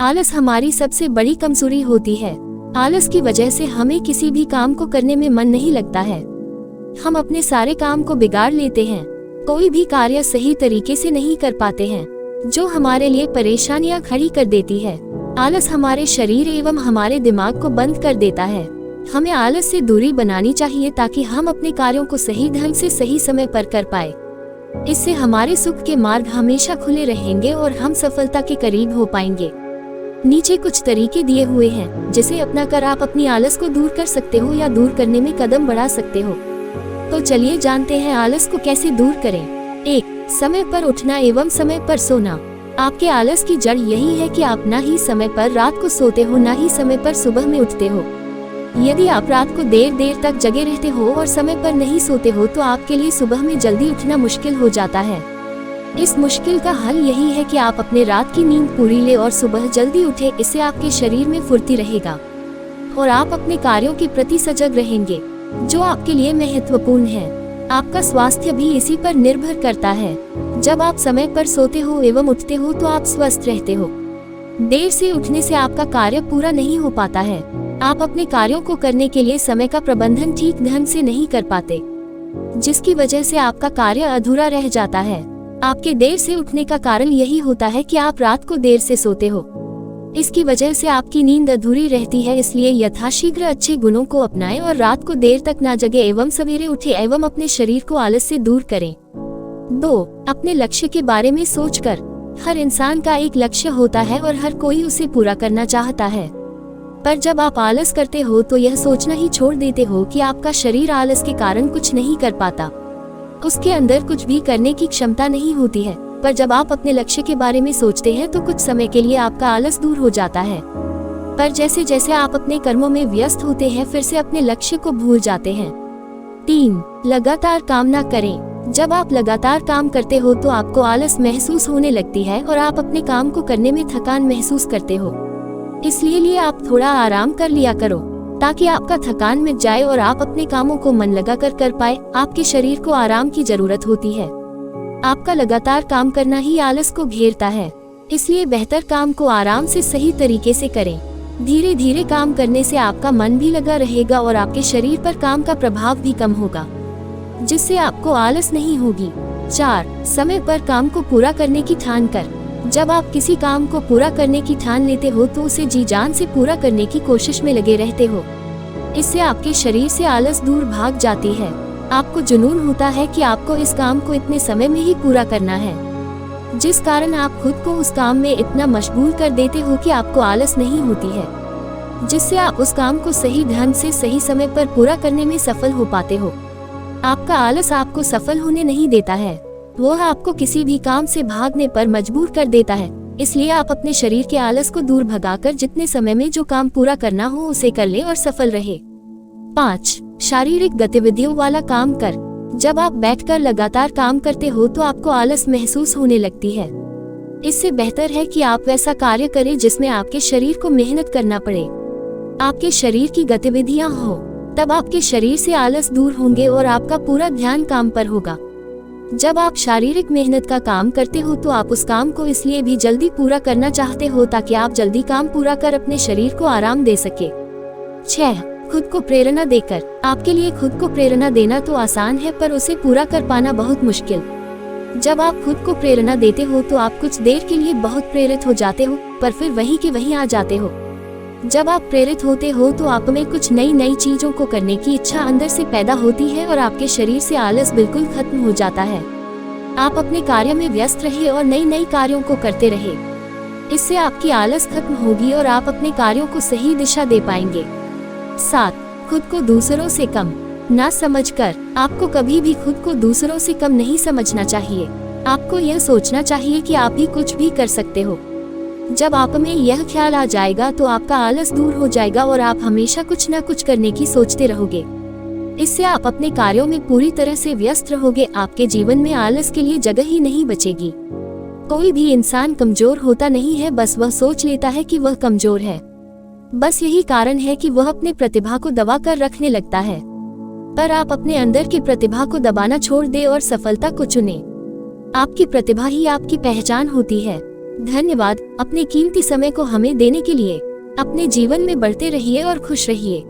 आलस हमारी सबसे बड़ी कमजोरी होती है। आलस की वजह से हमें किसी भी काम को करने में मन नहीं लगता है। हम अपने सारे काम को बिगाड़ लेते हैं, कोई भी कार्य सही तरीके से नहीं कर पाते हैं, जो हमारे लिए परेशानियां खड़ी कर देती है। आलस हमारे शरीर एवं हमारे दिमाग को बंद कर देता है। हमें आलस से दूरी बनानी चाहिए ताकि हम अपने कार्यों को सही ढंग से सही समय पर कर पाए। इससे हमारे सुख के मार्ग हमेशा खुले रहेंगे और हम सफलता के करीब हो पाएंगे। नीचे कुछ तरीके दिए हुए हैं जिसे अपनाकर आप अपनी आलस को दूर कर सकते हो या दूर करने में कदम बढ़ा सकते हो। तो चलिए जानते हैं आलस को कैसे दूर करें। 1. समय पर उठना एवं समय पर सोना। आपके आलस की जड़ यही है कि आप ना ही समय पर रात को सोते हो, ना ही समय पर सुबह में उठते हो। यदि आप रात को देर देर तक जगे रहते हो और समय पर नहीं सोते हो तो आपके लिए सुबह में जल्दी उठना मुश्किल हो जाता है। इस मुश्किल का हल यही है कि आप अपने रात की नींद पूरी ले और सुबह जल्दी उठे। इससे आपके शरीर में फुर्ती रहेगा और आप अपने कार्यों के प्रति सजग रहेंगे, जो आपके लिए महत्वपूर्ण है। आपका स्वास्थ्य भी इसी पर निर्भर करता है। जब आप समय पर सोते हो एवं उठते हो तो आप स्वस्थ रहते हो। देर से उठने से आपका कार्य पूरा नहीं हो पाता है। आप अपने कार्यों को करने के लिए समय का प्रबंधन ठीक ढंग से नहीं कर पाते, जिसकी वजह से आपका कार्य अधूरा रह जाता है। आपके देर से उठने का कारण यही होता है कि आप रात को देर से सोते हो। इसकी वजह से आपकी नींद अधूरी रहती है। इसलिए यथाशीघ्र अच्छे गुणों को अपनाएं और रात को देर तक ना जगे एवं सवेरे उठे एवं अपने शरीर को आलस से दूर करें। 2. अपने लक्ष्य के बारे में सोचकर। हर इंसान का एक लक्ष्य होता है और हर कोई उसे पूरा करना चाहता है, पर जब आप आलस करते हो तो यह सोचना ही छोड़ देते हो कि आपका शरीर आलस के कारण कुछ नहीं कर पाता, उसके अंदर कुछ भी करने की क्षमता नहीं होती है। पर जब आप अपने लक्ष्य के बारे में सोचते हैं तो कुछ समय के लिए आपका आलस दूर हो जाता है, पर जैसे जैसे आप अपने कर्मों में व्यस्त होते हैं फिर से अपने लक्ष्य को भूल जाते हैं। 3. लगातार काम ना करें। जब आप लगातार काम करते हो तो आपको आलस महसूस होने लगती है और आप अपने काम को करने में थकान महसूस करते हो। इसलिए आप थोड़ा आराम कर लिया करो ताकि आपका थकान मिट जाए और आप अपने कामों को मन लगाकर कर पाए। आपके शरीर को आराम की जरूरत होती है। आपका लगातार काम करना ही आलस को घेरता है, इसलिए बेहतर काम को आराम से सही तरीके से करें। धीरे धीरे काम करने से आपका मन भी लगा रहेगा और आपके शरीर पर काम का प्रभाव भी कम होगा, जिससे आपको आलस नहीं होगी। 4. समय पर काम को पूरा करने की ठान कर। जब आप किसी काम को पूरा करने की ठान लेते हो तो उसे जी जान से पूरा करने की कोशिश में लगे रहते हो। इससे आपके शरीर से आलस दूर भाग जाती है। आपको जुनून होता है कि आपको इस काम को इतने समय में ही पूरा करना है, जिस कारण आप खुद को उस काम में इतना मशगूल कर देते हो कि आपको आलस नहीं होती है, जिससे आप उस काम को सही ढंग से सही समय पर पूरा करने में सफल हो पाते हो। आपका आलस आपको सफल होने नहीं देता है, वह आपको किसी भी काम से भागने पर मजबूर कर देता है। इसलिए आप अपने शरीर के आलस को दूर भगाकर जितने समय में जो काम पूरा करना हो उसे कर ले और सफल रहे। 5. शारीरिक गतिविधियों वाला काम कर। जब आप बैठकर लगातार काम करते हो तो आपको आलस महसूस होने लगती है। इससे बेहतर है कि आप वैसा कार्य करें जिसमें आपके शरीर को मेहनत करना पड़े, आपके शरीर की गतिविधियां हो। तब आपके शरीर से आलस दूर होंगे और आपका पूरा ध्यान काम पर होगा। जब आप शारीरिक मेहनत का काम करते हो तो आप उस काम को इसलिए भी जल्दी पूरा करना चाहते हो ताकि आप जल्दी काम पूरा कर अपने शरीर को आराम दे सके। 6. खुद को प्रेरणा देकर। आपके लिए खुद को प्रेरणा देना तो आसान है, पर उसे पूरा कर पाना बहुत मुश्किल। जब आप खुद को प्रेरणा देते हो तो आप कुछ देर के लिए बहुत प्रेरित हो जाते हो, पर फिर वहीं के वहीं आ जाते हो। जब आप प्रेरित होते हो तो आप में कुछ नई नई चीजों को करने की इच्छा अंदर से पैदा होती है और आपके शरीर से आलस बिल्कुल खत्म हो जाता है। आप अपने कार्य में व्यस्त रहे और नई नई कार्यों को करते रहे। इससे आपकी आलस खत्म होगी और आप अपने कार्यों को सही दिशा दे पाएंगे। 7. खुद को दूसरों से कम ना समझकर। आपको कभी भी खुद को दूसरों से कम नहीं समझना चाहिए। आपको यह सोचना चाहिए कि आप ही कुछ भी कर सकते हो। जब आप में यह ख्याल आ जाएगा तो आपका आलस दूर हो जाएगा और आप हमेशा कुछ न कुछ करने की सोचते रहोगे। इससे आप अपने कार्यों में पूरी तरह से व्यस्त रहोगे। आपके जीवन में आलस के लिए जगह ही नहीं बचेगी। कोई भी इंसान कमजोर होता नहीं है, बस वह सोच लेता है कि वह कमजोर है। बस यही कारण है कि वह अपने प्रतिभा को दबा कर रखने लगता है। पर आप अपने अंदर की प्रतिभा को दबाना छोड़ दे और सफलता को चुने। आपकी प्रतिभा ही आपकी पहचान होती है। धन्यवाद अपने कीमती समय को हमें देने के लिए। अपने जीवन में बढ़ते रहिए और खुश रहिए।